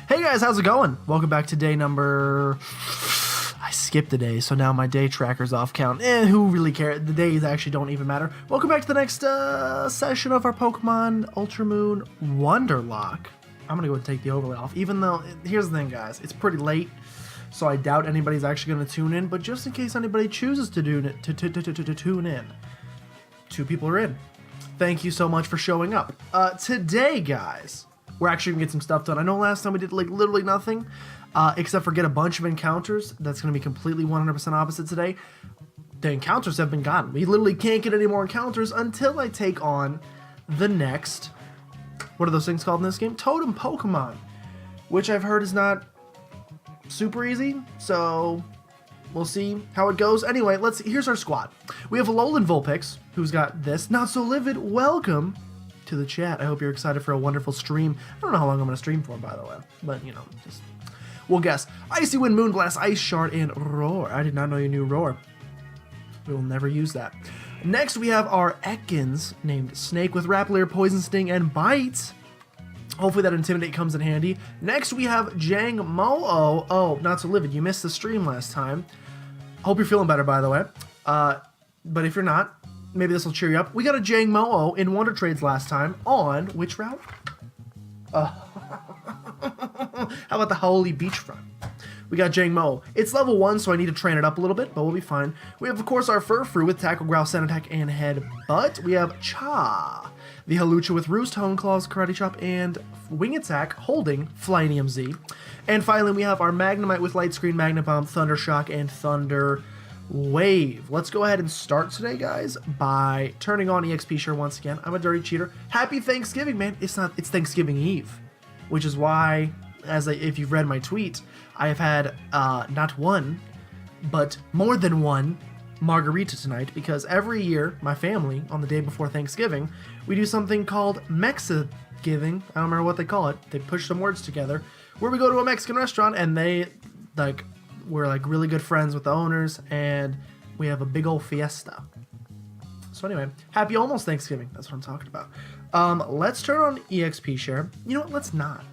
Hey guys, how's it going? Welcome back to day number... I skipped a day, so now my day tracker's off count. Who really cares? The days actually don't even matter. Welcome back to the next session of our Pokemon Ultramoon Wonderlocke. I'm gonna go and take the overlay off, even though, here's the thing guys, it's pretty late, so I doubt anybody's actually gonna tune in, but just in case anybody chooses to tune in, 2 people are in. Thank you so much for showing up. Today, guys, we're actually gonna get some stuff done. I know last time we did like literally nothing, except for get a bunch of encounters. That's gonna be completely 100% opposite today. The encounters have been gone. We literally can't get any more encounters until I take on the next, what are those things called in this game? Totem Pokemon, which I've heard is not super easy, so we'll see how it goes. Anyway, here's our squad. We have Alolan Vulpix, who's got this. Not So Livid, welcome to the chat. I hope you're excited for a wonderful stream. I don't know how long I'm going to stream for, by the way, but, you know, just, we'll guess. Icy Wind, Moonblast, Ice Shard, and Roar. I did not know you knew Roar. We will never use that. Next, we have our Ekans, named Snake, with Raptor, Poison Sting, and Bite. Hopefully that Intimidate comes in handy. Next, we have Jang Mo-O. Oh, Not So Livid, you missed the stream last time. Hope you're feeling better, by the way. But if you're not, maybe this will cheer you up. We got a Jang Mo-O in Wonder Trades last time on which route? How about the Holy Beachfront? We got Jang Mo. It's level 1, so I need to train it up a little bit, but we'll be fine. We have, of course, our Furfrou with Tackle, Growl, Scent Attack, and Headbutt. We have Cha, the Halucha with Roost, Hone Claws, Karate Chop, and Wing Attack, holding Flyinium Z. And finally, we have our Magnemite with Light Screen, Magnet Bomb, Thunder Shock, and Thunder Wave. Let's go ahead and start today, guys, by turning on EXP Share once again. I'm a dirty cheater. Happy Thanksgiving, man. It's Thanksgiving Eve, which is why, if you've read my tweet, I have had not one, but more than one margarita tonight, because every year, my family, on the day before Thanksgiving, we do something called Mexigiving. I don't remember what they call it. They push some words together, where we go to a Mexican restaurant, and we're like really good friends with the owners, and we have a big old fiesta. So anyway, happy almost Thanksgiving. That's what I'm talking about. Let's turn on EXP Share. You know what? Let's not.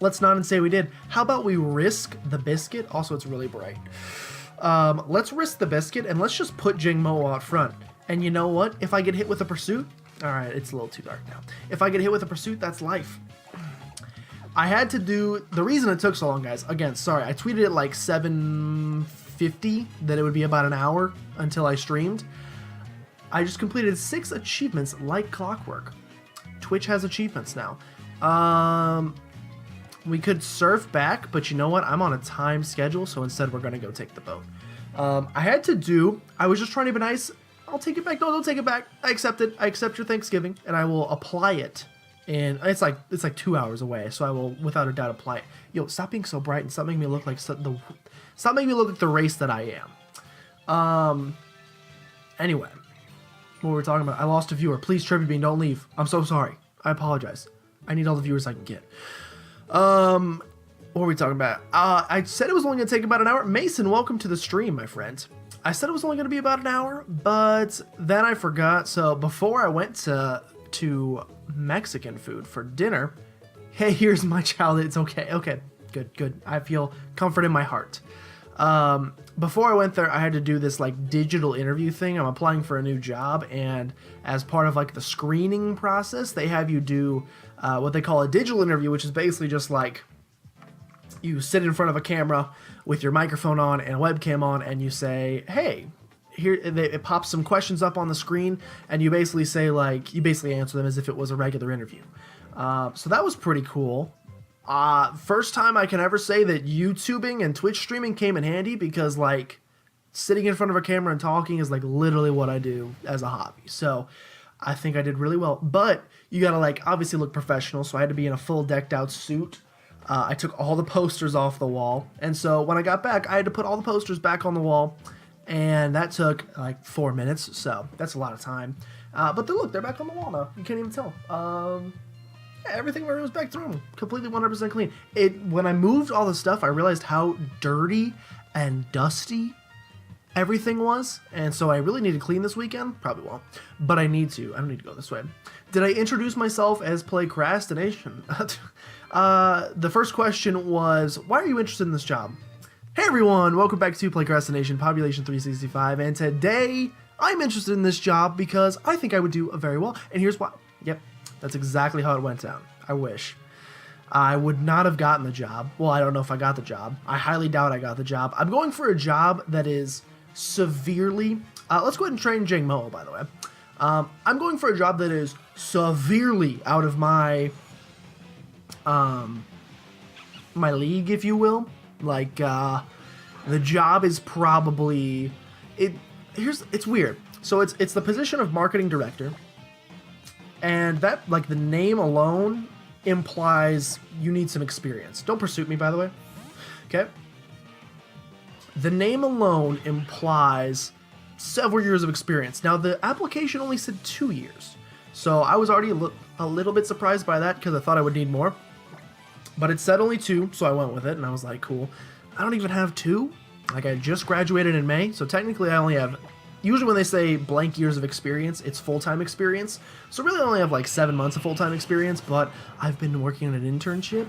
Let's not and say we did. How about we risk the biscuit? Also, it's really bright. Let's risk the biscuit, and let's just put Jang Mo out front. And you know what? If I get hit with a pursuit... Alright, it's a little too dark now. If I get hit with a pursuit, that's life. I had to do... The reason it took so long, guys... Again, sorry. I tweeted it like 7:50, that it would be about an hour until I streamed. I just completed 6 achievements like clockwork. Twitch has achievements now. We could surf back, but you know what? I'm on a time schedule, so instead we're going to go take the boat. I was just trying to be nice. I'll take it back. No, don't take it back. I accept it. I accept your Thanksgiving, and I will apply it. And it's like 2 hours away, so I will without a doubt apply it. Yo, stop being so bright and stop making me look like the race that I am. Anyway, what were we talking about? I lost a viewer. Please, Trippy Bean, don't leave. I'm so sorry. I apologize. I need all the viewers I can get. What were we talking about? I said it was only going to take about an hour. Mason, welcome to the stream, my friend. I said it was only going to be about an hour, but then I forgot. So before I went to Mexican food for dinner, hey, here's my child. It's okay. Okay, good. I feel comfort in my heart. Before I went there, I had to do this like digital interview thing. I'm applying for a new job, and as part of like the screening process, they have you do what they call a digital interview, which is basically just like you sit in front of a camera with your microphone on and a webcam on, and you say, hey, here, it pops some questions up on the screen, and you basically say like, you basically answer them as if it was a regular interview. So that was pretty cool. First time I can ever say that YouTubing and Twitch streaming came in handy, because like sitting in front of a camera and talking is like literally what I do as a hobby. So I think I did really well, but you gotta like obviously look professional, so I had to be in a full decked out suit. I took all the posters off the wall, and so when I got back, I had to put all the posters back on the wall, and that took like 4 minutes, so that's a lot of time. But look, they're back on the wall now. You can't even tell. Yeah, everything was back to normal, completely 100% clean. When I moved all the stuff, I realized how dirty and dusty everything was, and so I really need to clean this weekend. Probably won't, but I need to. I don't need to go this way. Did I introduce myself as PlaycrastiNation? The first question was, why are you interested in this job? Hey everyone, welcome back to PlaycrastiNation, Population 365, and today I'm interested in this job because I think I would do very well, and here's why. Yep, that's exactly how it went down. I wish. I would not have gotten the job. Well, I don't know if I got the job. I highly doubt I got the job. I'm going for a job that is severely... let's go ahead and train Jing Mo, by the way. I'm going for a job that is severely out of my... my league, if you will. Like, the job is probably... It's weird. So it's the position of marketing director. And that, like, the name alone implies you need some experience. Don't pursue me, by the way. Okay? The name alone implies several years of experience. Now, the application only said 2 years. So I was already a little bit surprised by that because I thought I would need more. But it said only 2, so I went with it, and I was like, cool. I don't even have 2. Like, I just graduated in May, so technically I only have... Usually when they say blank years of experience, it's full-time experience. So really I only have like 7 months of full-time experience, but I've been working on an internship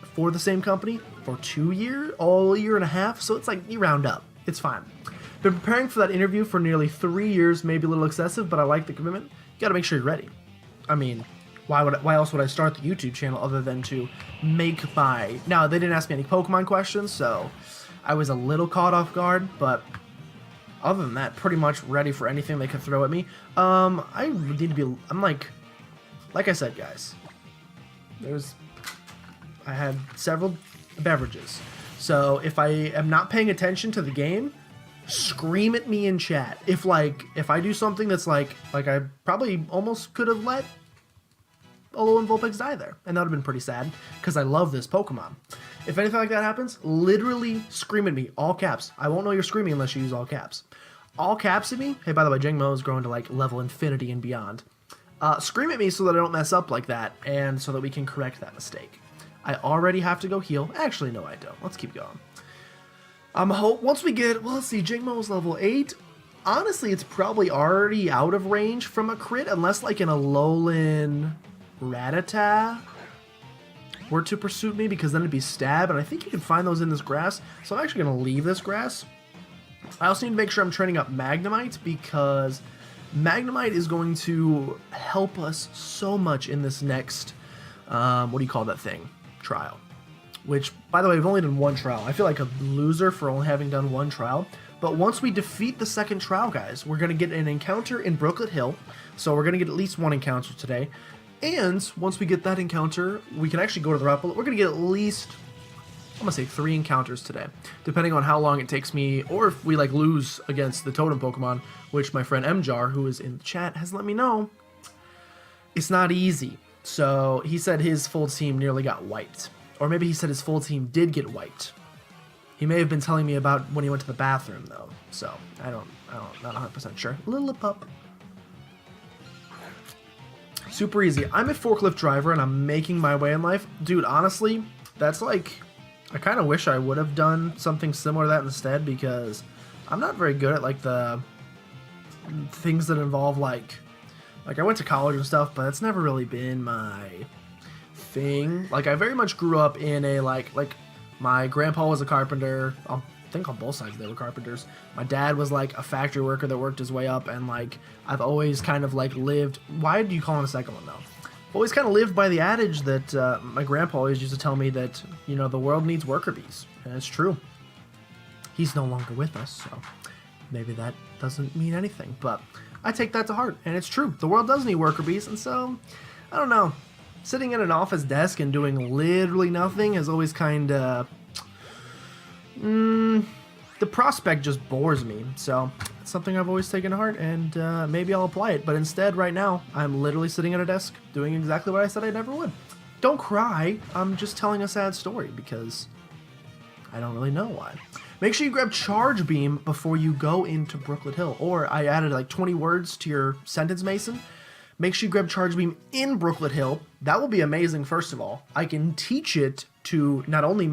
for the same company for 2 years, all a year and a half, so it's like, you round up. It's fine. Been preparing for that interview for nearly 3 years, maybe a little excessive, but I like the commitment. You gotta make sure you're ready. I mean, why else would I start the YouTube channel other than to make my... Now, they didn't ask me any Pokemon questions, so I was a little caught off guard, but... Other than that, pretty much ready for anything they could throw at me. I need to be... I'm like I said, guys. I had several beverages. So if I am not paying attention to the game, scream at me in chat. If I do something that's like I probably almost could have let Alola and Vulpix die there. And that would have been pretty sad, because I love this Pokemon. If anything like that happens, literally scream at me, all caps. I won't know you're screaming unless you use all caps. All caps at me. Hey, by the way, Jing Mo is growing to like level infinity and beyond. Scream at me so that I don't mess up like that, and so that we can correct that mistake. I already have to go heal. Actually, no, I don't. Let's keep going. Once we get, well, let's see, Jing Mo is level 8. Honestly, it's probably already out of range from a crit, unless like an Alolan Rattata were to pursue me, because then it'd be stab, and I think you can find those in this grass, so I'm actually going to leave this grass. I also need to make sure I'm training up Magnemite, because Magnemite is going to help us so much in this next, what do you call that thing? Trial. Which, by the way, we've only done one trial. I feel like a loser for only having done one trial, but once we defeat the second trial, guys, we're going to get an encounter in Brooklet Hill, so we're going to get at least one encounter today. And once we get that encounter, we can actually go to the route. We're going to get at least, I'm going to say 3 encounters today, depending on how long it takes me, or if we like lose against the totem Pokemon, which my friend Mjar, who is in the chat, has let me know. It's not easy. So he said his full team nearly got wiped. Or maybe he said his full team did get wiped. He may have been telling me about when he went to the bathroom, though. So I'm not 100% sure. Lillipup. Super easy. I'm a forklift driver and I'm making my way in life. Dude, honestly, that's like... I kind of wish I would have done something similar to that instead, because I'm not very good at like the things that involve like I went to college and stuff, but it's never really been my thing. Like, I very much grew up in a like my grandpa was a carpenter. I think on both sides they were carpenters. My dad was like a factory worker that worked his way up, and like I've always kind of like lived... Why do you call it a second one though? I've always kind of lived by the adage that my grandpa always used to tell me that, you know, the world needs worker bees, and it's true. He's no longer with us, so maybe that doesn't mean anything, but I take that to heart, and it's true. The world does need worker bees, and so I don't know. Sitting at an office desk and doing literally nothing is always kind of... the prospect just bores me, so it's something I've always taken to heart, and maybe I'll apply it. But instead, right now, I'm literally sitting at a desk doing exactly what I said I never would. Don't cry. I'm just telling a sad story because I don't really know why. Make sure you grab Charge Beam before you go into Brooklet Hill. Or I added like 20 words to your sentence, Mason. Make sure you grab Charge Beam in Brooklet Hill. That will be amazing, first of all. I can teach it to not only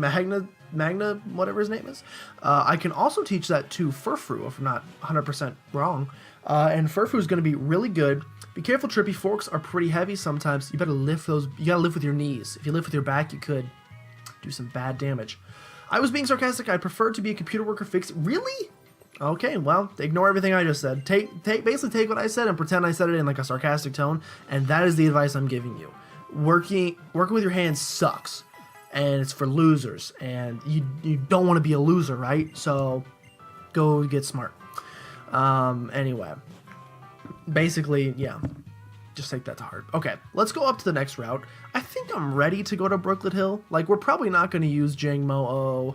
Magna, whatever his name is. I can also teach that to Furfrou, if I'm not 100% wrong. And Furfrou is going to be really good. Be careful, Trippy. Forks are pretty heavy sometimes. You better lift those. You got to lift with your knees. If you lift with your back, you could do some bad damage. I was being sarcastic. I prefer to be a computer worker fix. Really? Okay, well, ignore everything I just said. Basically take what I said and pretend I said it in like a sarcastic tone, and that is the advice I'm giving you. Working with your hands sucks, and it's for losers, and you don't want to be a loser, right? So go get smart. Anyway, basically, yeah, just take that to heart. Okay, let's go up to the next route. I think I'm ready to go to Brooklet Hill. Like, we're probably not going to use Jangmo-O.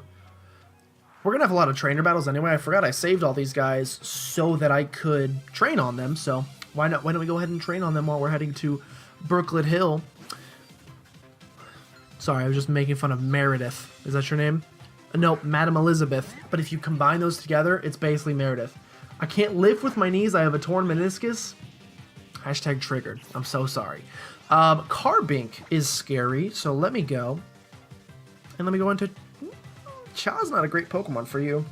We're going to have a lot of trainer battles anyway. I forgot I saved all these guys so that I could train on them. So why not? Why don't we go ahead and train on them while we're heading to Brooklet Hill? Sorry, I was just making fun of Meredith. Is that your name? No, Madam Elizabeth. But if you combine those together, it's basically Meredith. I can't lift with my knees. I have a torn meniscus. Hashtag triggered. I'm so sorry. Carbink is scary, so let me go. And let me go into... Cha's not a great Pokemon for you.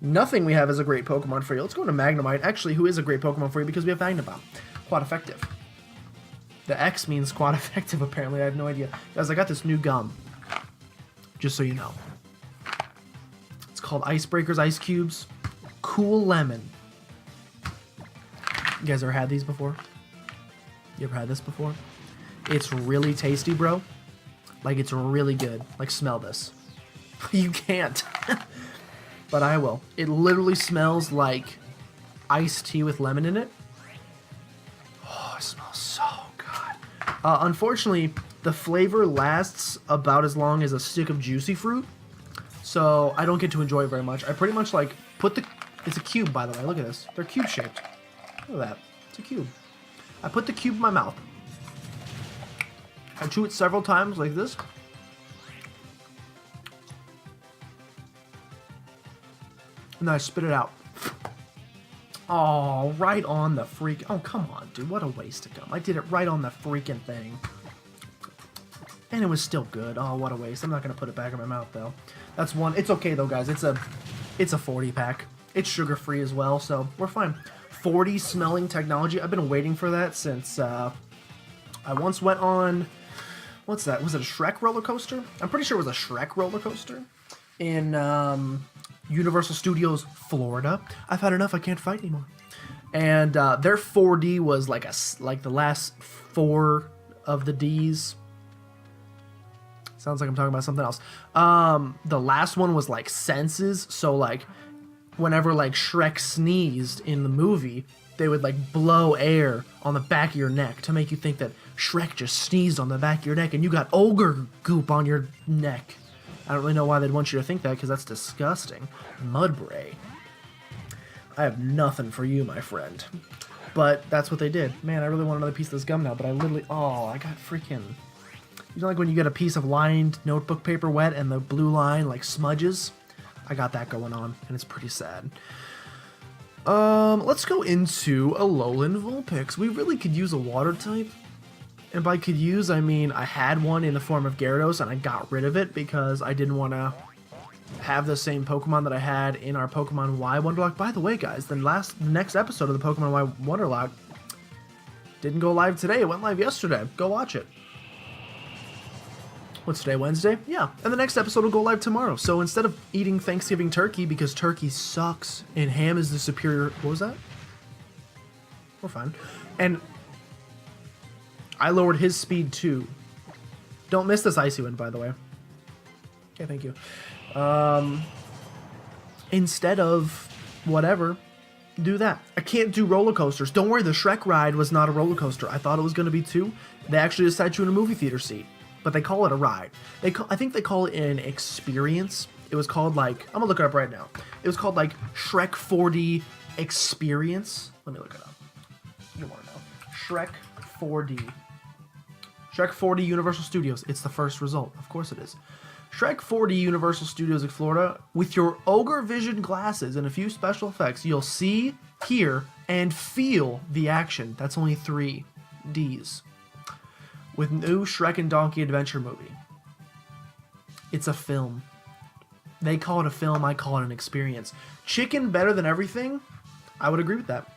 Nothing we have is a great Pokemon for you. Let's go into Magnemite, actually, who is a great Pokemon for you because we have Magnabomb. Quite effective. The X means quite effective, apparently. I have no idea. Guys, I got this new gum. Just so you know. It's called Icebreakers Ice Cubes. Cool Lemon. You guys ever had these before? You ever had this before? It's really tasty, bro. Like, it's really good. Like, smell this. You can't. But I will. It literally smells like iced tea with lemon in it. Oh, it smells so good. Unfortunately, the flavor lasts about as long as a stick of juicy fruit. So I don't get to enjoy it very much. I pretty much like put the... It's a cube, by the way. Look at this. They're cube shaped. Look at that. It's a cube. I put the cube in my mouth. I chew it several times like this. And then I spit it out. Oh, right on the freak. Oh, come on, dude. What a waste of gum. I did it right on the freaking thing. And it was still good. Oh, what a waste. I'm not going to put it back in my mouth, though. That's one. It's okay, though, guys. It's a 40 pack. It's sugar-free as well, so we're fine. 40 smelling technology. I've been waiting for that since I once went on... What's that? Was it a Shrek roller coaster? I'm pretty sure it was a Shrek roller coaster in Universal Studios, Florida. I've had enough. I can't fight anymore. And their 4D was like the last 4 of the Ds. Sounds like I'm talking about something else. The last one was like senses. So like whenever like Shrek sneezed in the movie, they would like blow air on the back of your neck to make you think that Shrek just sneezed on the back of your neck and you got ogre goop on your neck. I don't really know why they'd want you to think that because that's disgusting. Mudbray. I have nothing for you, my friend. But that's what they did. Man, I really want another piece of this gum now, but I literally... Oh, I got freaking... You know like when you get a piece of lined notebook paper wet and the blue line like smudges? I got that going on, and it's pretty sad. Let's go into Alolan Vulpix. We really could use a water type. And by could use, I mean I had one in the form of Gyarados, and I got rid of it because I didn't want to have the same Pokemon that I had in our Pokemon Y Wonderlocke. By the way, guys, the next episode of the Pokemon Y Wonderlocke didn't go live today. It went live yesterday. Go watch it. What's today, Wednesday? Yeah, and the next episode will go live tomorrow. So instead of eating Thanksgiving turkey, because turkey sucks and ham is the superior... What was that? We're fine. And I lowered his speed too. Don't miss this Icy Wind, by the way. Okay, thank you. Instead of whatever, do that. I can't do roller coasters. Don't worry, the Shrek ride was not a roller coaster. I thought it was going to be too. They actually just sat you in a movie theater seat. But they call it a ride. I think they call it an experience. It was called like... I'm going to look it up right now. It was called like Shrek 4D Experience. Let me look it up. You want to know. Shrek 4D. Shrek 4D Universal Studios. It's the first result. Of course it is. Shrek 4D Universal Studios in Florida. With your Ogre Vision glasses and a few special effects, you'll see, hear, and feel the action. That's only 3 Ds. With new Shrek and Donkey Adventure movie. It's a film. They call it a film, I call it an experience. Chicken better than everything? I would agree with that.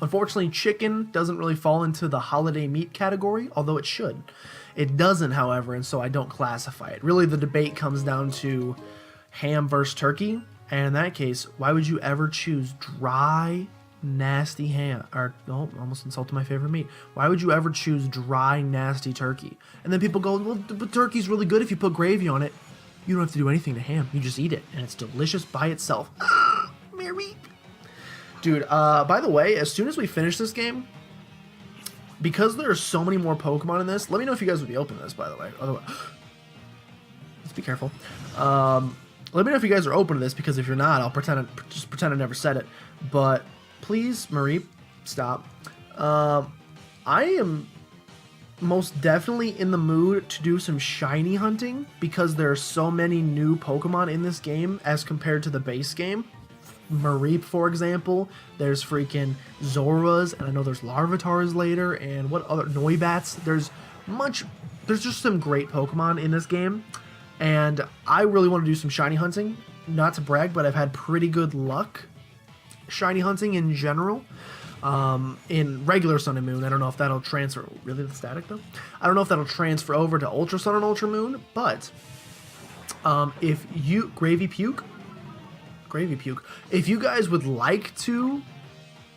Unfortunately, chicken doesn't really fall into the holiday meat category, although it should. It doesn't, however, and so I don't classify it. Really, the debate comes down to ham versus turkey, and in that case, why would you ever choose dry, nasty ham? Or, no, almost insulted my favorite meat. Why would you ever choose dry, nasty turkey? And then people go, well, but turkey's really good if you put gravy on it. You don't have to do anything to ham. You just eat it, and it's delicious by itself. Mary. Dude, by the way, as soon as we finish this game, because there are so many more Pokemon in this, let me know if you guys would be open to this, by the way. Otherwise, let's be careful. Let me know if you guys are open to this, because if you're not, I'll just pretend I never said it. But please, Marie, stop. I am most definitely in the mood to do some shiny hunting, because there are so many new Pokemon in this game as compared to the base game. Mareep, for example, there's freaking Zoras, and I know there's Larvitars later, and what other Noibats. There's just some great Pokemon in this game, and I really want to do some shiny hunting. Not to brag, but I've had pretty good luck shiny hunting in general. In regular Sun and Moon, I don't know if that'll transfer. Really, the static though? I don't know if that'll transfer over to Ultra Sun and Ultra Moon, but if you Gravy Puke. If you guys would like to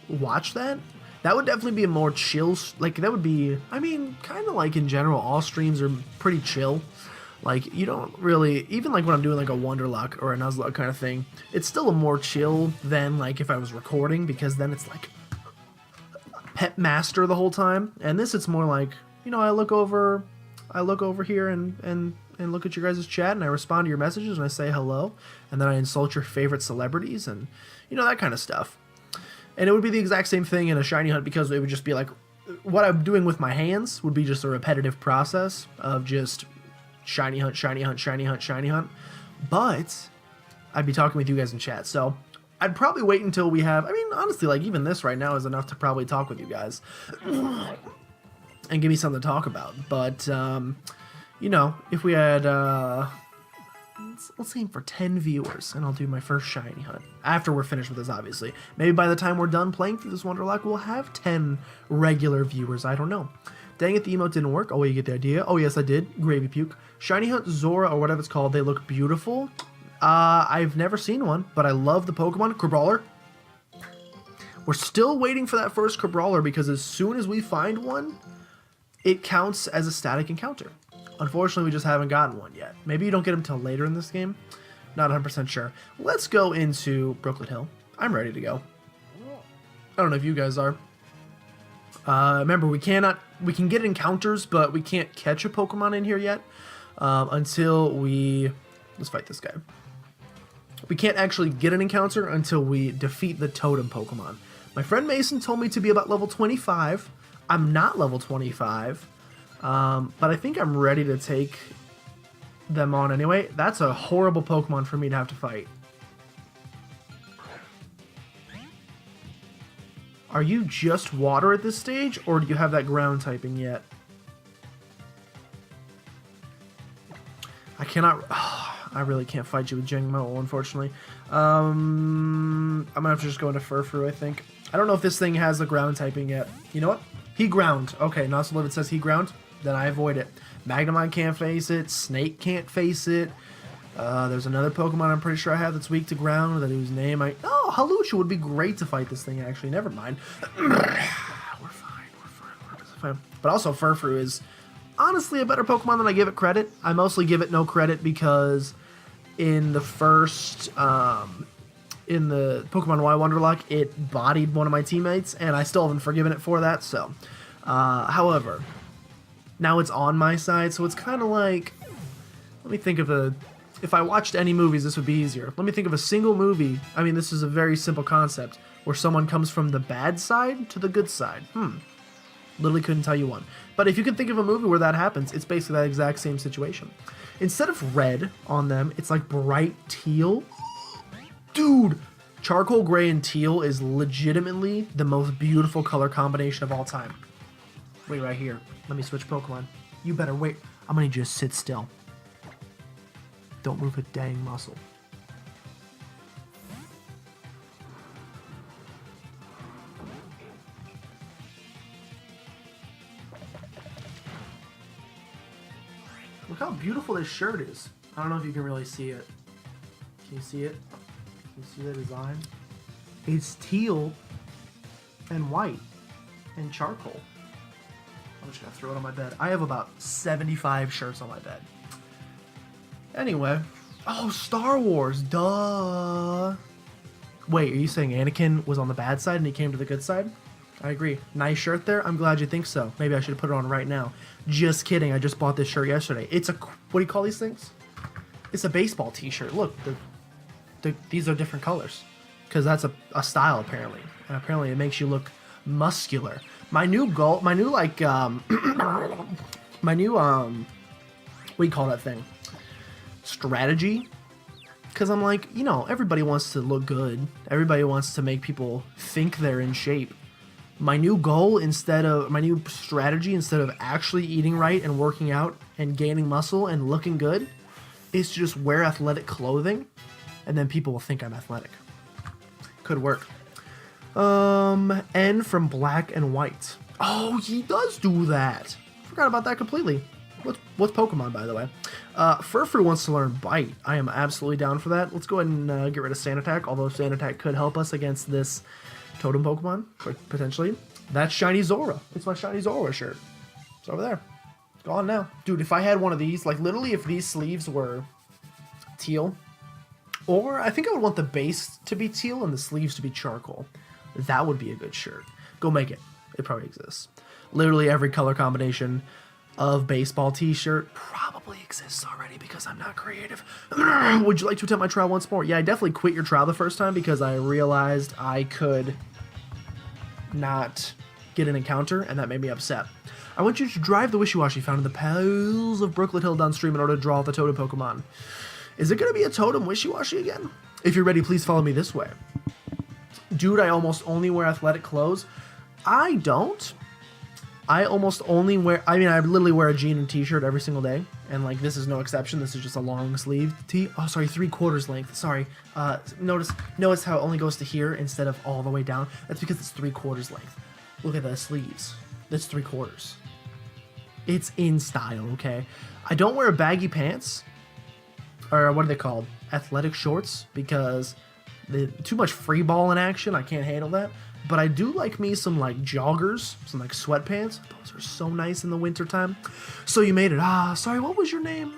watch that, that would definitely be a more chill, like that would be, I mean, kind of like in general, all streams are pretty chill. Like, you don't really, even like when I'm doing like a Wonderlocke or a Nuzlocke kind of thing, it's still a more chill than like if I was recording, because then it's like Pet Master the whole time. And this, it's more like, you know, I look over here and look at your guys' chat, and I respond to your messages, and I say hello, and then I insult your favorite celebrities, and, you know, that kind of stuff. And it would be the exact same thing in a shiny hunt, because it would just be like, what I'm doing with my hands would be just a repetitive process of just shiny hunt, shiny hunt, shiny hunt, shiny hunt. But I'd be talking with you guys in chat, so I'd probably wait until we have, I mean, honestly, like, even this right now is enough to probably talk with you guys and give me something to talk about. But, you know, if we had, let's aim for 10 viewers, and I'll do my first shiny hunt. After we're finished with this, obviously. Maybe by the time we're done playing through this Wonderlocke, we'll have 10 regular viewers. I don't know. Dang it, the emote didn't work. Oh, you get the idea. Oh, yes, I did. Gravy Puke. Shiny Hunt Zora, or whatever it's called, they look beautiful. I've never seen one, but I love the Pokemon. Crabrawler. We're still waiting for that first Crabrawler, because as soon as we find one, it counts as a static encounter. Unfortunately, we just haven't gotten one yet. Maybe you don't get them till later in this game. Not 100% sure. Let's go into Brooklet Hill. I'm ready to go. I don't know if you guys are. Remember, we can get encounters, but we can't catch a Pokemon in here yet until we... Let's fight this guy. We can't actually get an encounter until we defeat the Totem Pokemon. My friend Mason told me to be about level 25. I'm not level 25. But I think I'm ready to take them on anyway. That's a horrible Pokemon for me to have to fight. Are you just water at this stage, or do you have that ground typing yet? I cannot... I really can't fight you with Jangmo, unfortunately. I'm gonna have to just go into Furfrou, I think. I don't know if this thing has the ground typing yet. You know what? He ground. Okay, Nuzlocke says he ground. Then I avoid it. Magnemite can't face it. Snake can't face it. There's another Pokemon I'm pretty sure I have that's weak to ground, that whose name I... Oh, Halucha would be great to fight this thing, actually. Never mind. We're fine. We're fine. But also, Furfrou is honestly a better Pokemon than I give it credit. I mostly give it no credit because in the first... in the Pokemon Y Wonderlocke, it bodied one of my teammates, and I still haven't forgiven it for that, so... however... Now it's on my side, so it's kind of like... Let me think of a... If I watched any movies, this would be easier. Let me think of a single movie. I mean, this is a very simple concept, where someone comes from the bad side to the good side. Literally couldn't tell you one. But if you can think of a movie where that happens, it's basically that exact same situation. Instead of red on them, it's like bright teal. Dude! Charcoal gray and teal is legitimately the most beautiful color combination of all time. Wait right here. Let me switch Pokemon. You better wait. I'm gonna just sit still. Don't move a dang muscle. Look how beautiful this shirt is. I don't know if you can really see it. Can you see it? Can you see the design? It's teal and white and charcoal. I'm just gonna throw it on my bed. I have about 75 shirts on my bed. Anyway. Oh, Star Wars. Duh. Wait, are you saying Anakin was on the bad side and he came to the good side? I agree. Nice shirt there. I'm glad you think so. Maybe I should put it on right now. Just kidding. I just bought this shirt yesterday. It's a... What do you call these things? It's a baseball t-shirt. Look, these are different colors. Because that's a style, apparently. And apparently it makes you look muscular. My new goal... My new, like, my new, what do you call that thing? Strategy? Because I'm like, you know, everybody wants to look good. Everybody wants to make people think they're in shape. My new goal, my new strategy, instead of actually eating right and working out and gaining muscle and looking good, is to just wear athletic clothing, and then people will think I'm athletic. Could work. N from Black and White. Oh, he does do that. Forgot about that completely. What's Pokemon, by the way? Furfrou wants to learn Bite. I am absolutely down for that. Let's go ahead and get rid of Sand Attack, although Sand Attack could help us against this Totem Pokemon, potentially. That's Shiny Zora. It's my Shiny Zora shirt. It's over there. It's gone now. Dude, if I had one of these, like literally if these sleeves were teal, or I think I would want the base to be teal and the sleeves to be charcoal. That would be a good shirt. Go make it. It probably exists. Literally every color combination of baseball t-shirt probably exists already because I'm not creative. Would you like to attempt my trial once more? Yeah, I definitely quit your trial the first time because I realized I could not get an encounter, and that made me upset. I want you to drive the Wishiwashi found in the pales of Brooklet Hill downstream in order to draw the Totem Pokemon. Is it going to be a Totem Wishiwashi again? If you're ready, please follow me this way. Dude, I almost only wear athletic clothes. I don't. I almost only wear, I mean, I literally wear a jean and t-shirt every single day. And like, this is no exception. This is just a long sleeve tee. Oh, sorry, 3/4 length. Sorry. Notice how it only goes to here instead of all the way down. That's because it's 3/4 length. Look at the sleeves. That's 3/4. It's in style, okay? I don't wear baggy pants. Or what are they called? Athletic shorts, because too much free ball in action. I can't handle that. But I do like me some like joggers, some like sweatpants. Those are so nice in the wintertime. So you made it. Sorry, what was your name?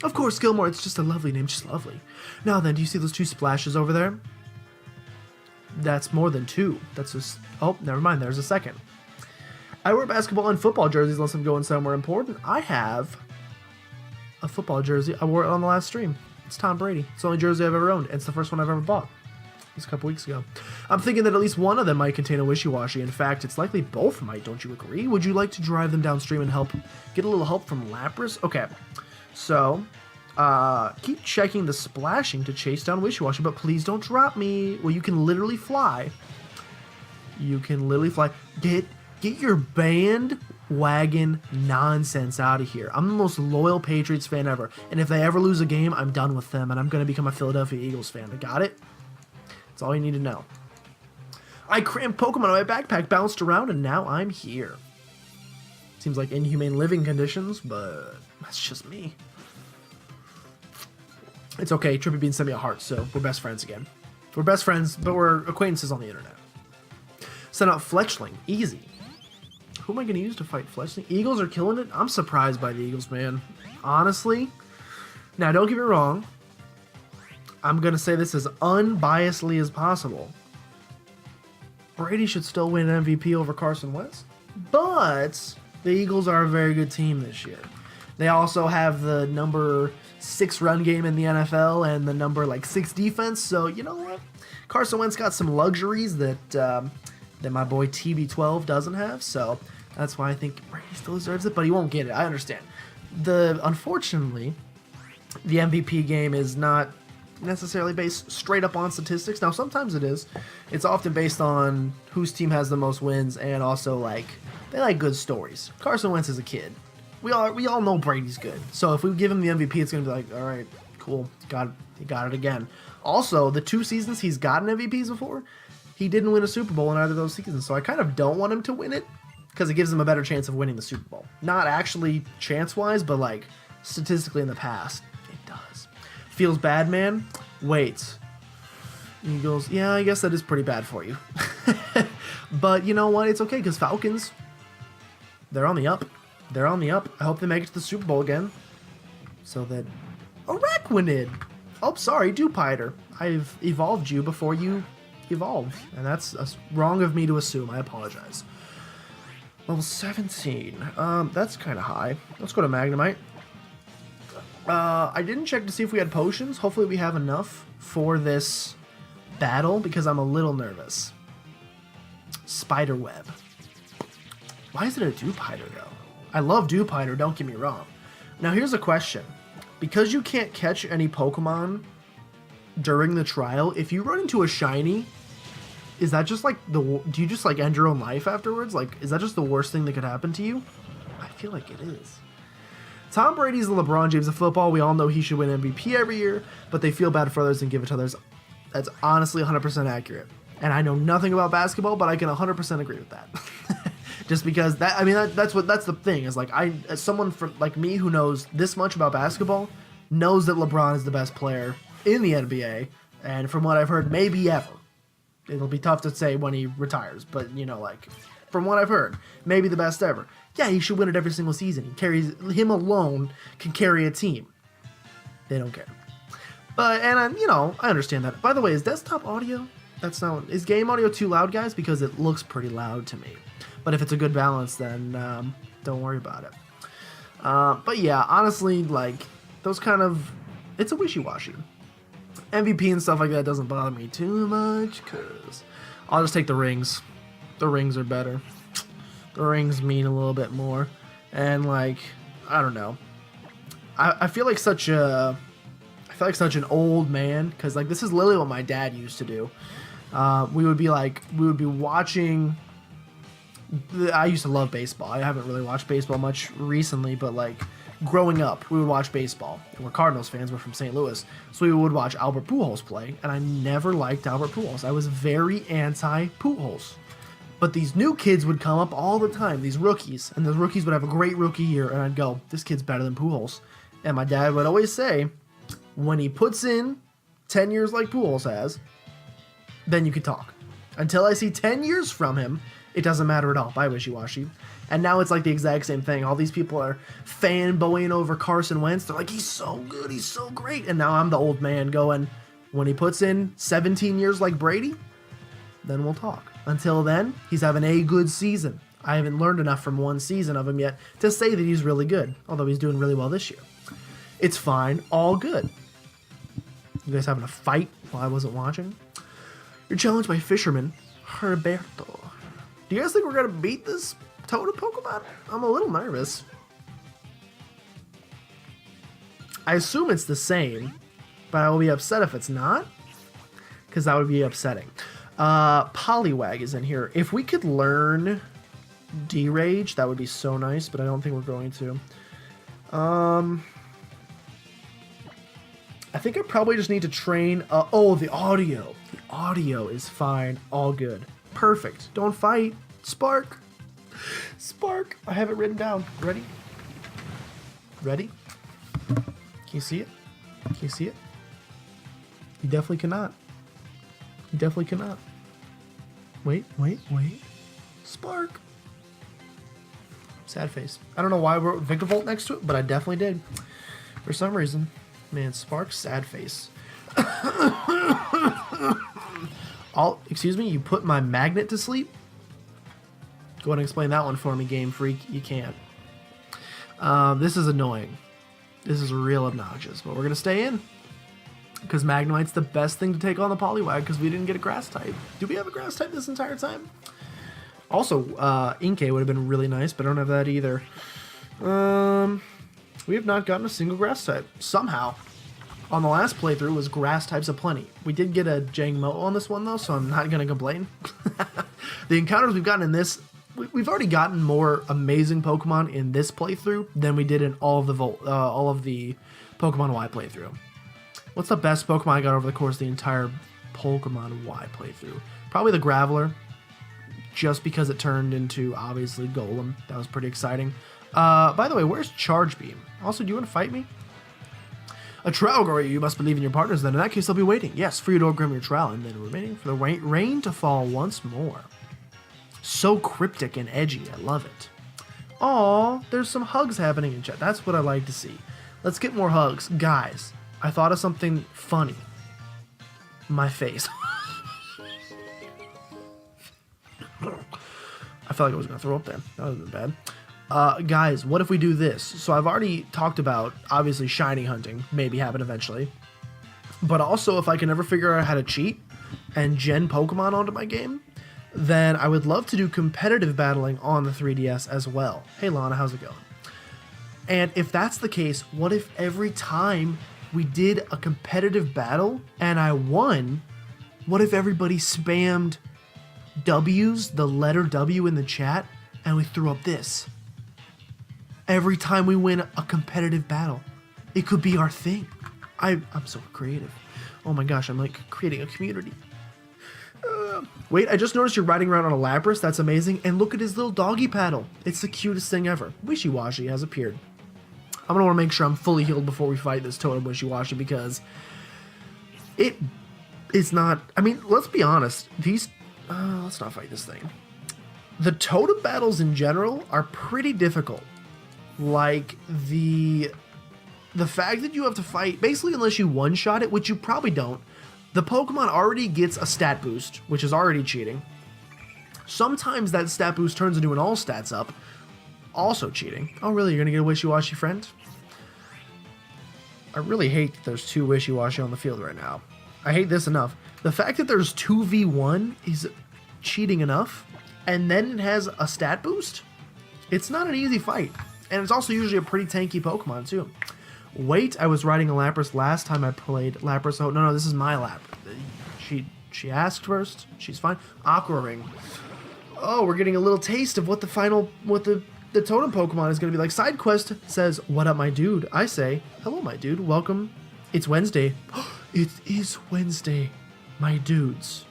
Of course, Gilmore. It's just a lovely name, just lovely. Now then, do you see those 2 splashes over there? That's more than 2. That's just, oh, never mind. There's a second. I wear basketball and football jerseys unless I'm going somewhere important. I have a football jersey. I wore it on the last stream. It's Tom Brady. It's the only jersey I've ever owned. It's the first one I've ever bought. It was a couple weeks ago. I'm thinking that at least one of them might contain a Wishiwashi. In fact, it's likely both might. Don't you agree? Would you like to drive them downstream and get a little help from Lapras? Okay. So, keep checking the splashing to chase down Wishiwashi, but please don't drop me. Well, you can literally fly. You can literally fly. Get your bandwagon nonsense out of here. I'm the most loyal Patriots fan ever. And if they ever lose a game, I'm done with them, and I'm going to become a Philadelphia Eagles fan. I got it? That's all you need to know. I crammed Pokemon in my backpack, bounced around, and now I'm here. Seems like inhumane living conditions, but that's just me. It's okay. Trippy Bean sent me a heart, so we're best friends again. We're best friends, but we're acquaintances on the internet. Send out Fletchling. Easy. Who am I going to use to fight Fletchling? Eagles are killing it. I'm surprised by the Eagles, man. Honestly. Now, don't get me wrong. I'm going to say this as unbiasedly as possible. Brady should still win an MVP over Carson Wentz. But the Eagles are a very good team this year. They also have the number 6 run game in the NFL and the number 6 defense. So, you know what? Carson Wentz got some luxuries that my boy TB12 doesn't have. So that's why I think Brady still deserves it, but he won't get it. I understand. Unfortunately, the MVP game is not necessarily based straight up on statistics. Now, sometimes it is. It's often based on whose team has the most wins, and also they like good stories. Carson Wentz is a kid. We all know Brady's good. So if we give him the MVP, it's gonna be like, all right, Cool. He got it again. Also, the 2 seasons he's gotten MVPs before, he didn't win a Super Bowl in either of those seasons. So I kind of don't want him to win it because it gives him a better chance of winning the Super Bowl. Not actually chance-wise, but like statistically in the past, it does. Feels bad, man? Wait. And he goes, yeah, I guess that is pretty bad for you. But you know what? It's okay because Falcons, they're on the up. They're on the up. I hope they make it to the Super Bowl again. So that Araquanid. Oh, sorry, Dupiter. I've evolved you before you evolved. And that's wrong of me to assume. I apologize. Level 17. That's kind of high. Let's go to Magnemite. I didn't check to see if we had potions. Hopefully we have enough for this battle because I'm a little nervous. Spiderweb. Why is it a Dupiter, though? I love Dupiter, don't get me wrong. Now, here's a question. Because you can't catch any Pokemon during the trial, if you run into a shiny, is that just like do you just like end your own life afterwards? Like, is that just the worst thing that could happen to you? I feel like it is. Tom Brady's the LeBron James of football. We all know he should win MVP every year, but they feel bad for others and give it to others. That's honestly 100% accurate. And I know nothing about basketball, but I can 100% agree with that. Just because that's the thing is like as someone like me who knows this much about basketball knows that LeBron is the best player in the NBA, and from what I've heard, maybe ever. It'll be tough to say when he retires, but you know, like from what I've heard, maybe the best ever. Yeah, he should win it every single season. Him alone can carry a team. They don't care. But you know, I understand that. By the way, is desktop audio? Is game audio too loud, guys? Because it looks pretty loud to me. But if it's a good balance, then don't worry about it. But yeah, honestly, like those kind of, it's a wishy-washy. MVP and stuff like that doesn't bother me too much because I'll just take the rings. The rings are better. The rings mean a little bit more. And like, I don't know. I feel like such an old man because like this is literally what my dad used to do. We would be watching. I used to love baseball. I haven't really watched baseball much recently, but like growing up, we would watch baseball. And we're Cardinals fans. We're from St. Louis, so we would watch Albert Pujols play, and I never liked Albert Pujols. I was very anti-Pujols. But these new kids would come up all the time, these rookies, and the rookies would have a great rookie year, and I'd go, this kid's better than Pujols. And my dad would always say, when he puts in 10 years like Pujols has, then you can talk. Until I see 10 years from him, it doesn't matter at all. Bye, wishy-washy. And now it's like the exact same thing. All these people are fanboying over Carson Wentz. They're like, he's so good, he's so great. And now I'm the old man going, when he puts in 17 years like Brady, then we'll talk. Until then, he's having a good season. I haven't learned enough from one season of him yet to say that he's really good, although he's doing really well this year. It's fine, all good. You guys having a fight while I wasn't watching? You're challenged by Fisherman Herberto. Do you guys think we're going to beat this Totem Pokemon? I'm a little nervous. I assume it's the same, but I will be upset if it's not, because that would be upsetting. Poliwag is in here. If we could learn D-Rage, that would be so nice, but I don't think we're going to. I think I probably just need to train... oh, the audio. The audio is fine. All good. Perfect. Don't fight. Spark. Spark. I have it written down. Ready? Ready? Can you see it? Can you see it? You definitely cannot. You definitely cannot. Wait. Spark. Sad face. I don't know why I wrote Victorvolt next to it, but I definitely did. For some reason. Man, Spark, sad face. Excuse me, you put my magnet to sleep? Go ahead and explain that one for me, Game Freak. You can't. This is annoying. This is real obnoxious, but we're going to stay in. Because Magnemite's the best thing to take on the Poliwag, because we didn't get a grass type. Do we have a grass type this entire time? Also, Inkay would have been really nice, but I don't have that either. We have not gotten a single grass type. Somehow. On the last playthrough was grass types aplenty. We did get a Jangmo on this one, though, so I'm not going to complain. The encounters we've gotten in this... We've already gotten more amazing Pokemon in this playthrough than we did in all of the Pokemon Y playthrough. What's the best Pokemon I got over the course of the entire Pokemon Y playthrough? Probably the Graveler, just because it turned into, obviously, Golem. That was pretty exciting. By the way, where's Charge Beam? Also, do you want to fight me? A trial, Gory, you must believe in your partners then. In that case, I'll be waiting. Yes, for you to overcome your trial, and then remaining for the rain to fall once more. So cryptic and edgy. I love it. Aw, there's some hugs happening in chat. That's what I like to see. Let's get more hugs. Guys, I thought of something funny. My face. I felt like I was going to throw up there. That would have been bad. Guys, what if we do this? So I've already talked about, obviously, shiny hunting. Maybe happen eventually. But also, if I can ever figure out how to cheat and gen Pokemon onto my game, then I would love to do competitive battling on the 3DS as well. Hey, Lana, how's it going? And if that's the case, what if every time we did a competitive battle and I won, what if everybody spammed W's, the letter W in the chat, and we threw up this? Every time we win a competitive battle, it could be our thing. I'm so creative. Oh my gosh, I'm like creating a community. Wait, I just noticed you're riding around on a Lapras. That's amazing. And look at his little doggy paddle. It's the cutest thing ever. Wishy-Washy has appeared. I'm going to want to make sure I'm fully healed before we fight this totem Wishy-Washy because it's not... I mean, let's be honest. These... let's not fight this thing. The totem battles in general are pretty difficult. Like, the fact that you have to fight... Basically, unless you one-shot it, which you probably don't, the Pokemon already gets a stat boost, which is already cheating. Sometimes that stat boost turns into an all stats up, also cheating. Oh, really? You're going to get a Wishy-Washy friend? I really hate that there's two Wishy-Washy on the field right now. I hate this enough. The fact that there's 2v1 is cheating enough, and then it has a stat boost? It's not an easy fight. And it's also usually a pretty tanky Pokemon, too. Wait, I was riding a Lapras last time I played Lapras. Oh, no, this is my Lap. She asked first. She's fine. Aqua Ring. Oh, we're getting a little taste of what the totem Pokemon is going to be like. Side quest says, what up, my dude? I say, hello, my dude. Welcome. It's Wednesday. It is Wednesday, my dudes.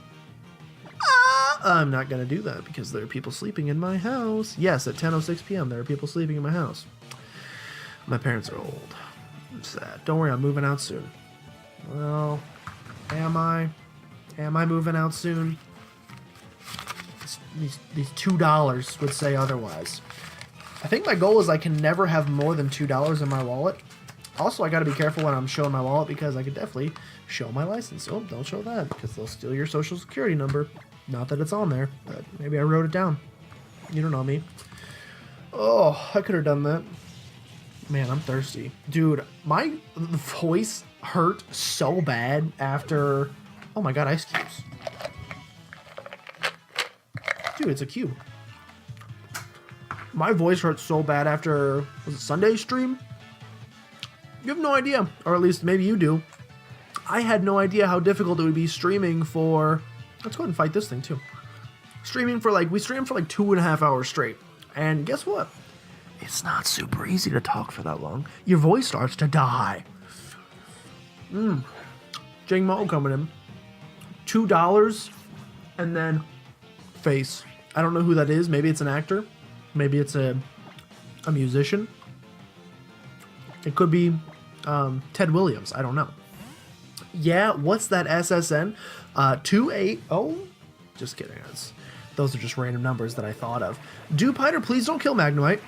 I'm not going to do that because there are people sleeping in my house. Yes, at 10:06 p.m. there are people sleeping in my house. My parents are old. I'm sad. Don't worry, I'm moving out soon. Well, am I? Am I moving out soon? These $2 would say otherwise. I think my goal is I can never have more than $2 in my wallet. Also, I got to be careful when I'm showing my wallet because I could definitely show my license. Oh, don't show that because they'll steal your social security number. Not that it's on there, but maybe I wrote it down. You don't know me. Oh, I could have done that. Man, I'm thirsty. Dude, my voice hurt so bad after... Oh my god, ice cubes. Dude, it's a cube. My voice hurt so bad after... Was it Sunday's stream? You have no idea. Or at least maybe you do. I had no idea how difficult it would be streaming for... Let's go ahead and fight this thing too. Streaming for like... We streamed for like 2.5 hours straight. And guess what? It's not super easy to talk for that long. Your voice starts to die. Jing Mo coming in. $2 and then face. I don't know who that is. Maybe it's an actor. Maybe it's a musician. It could be Ted Williams. I don't know. Yeah, what's that SSN? 280. Just kidding. Those are just random numbers that I thought of. Dupiter, please don't kill Magnemite.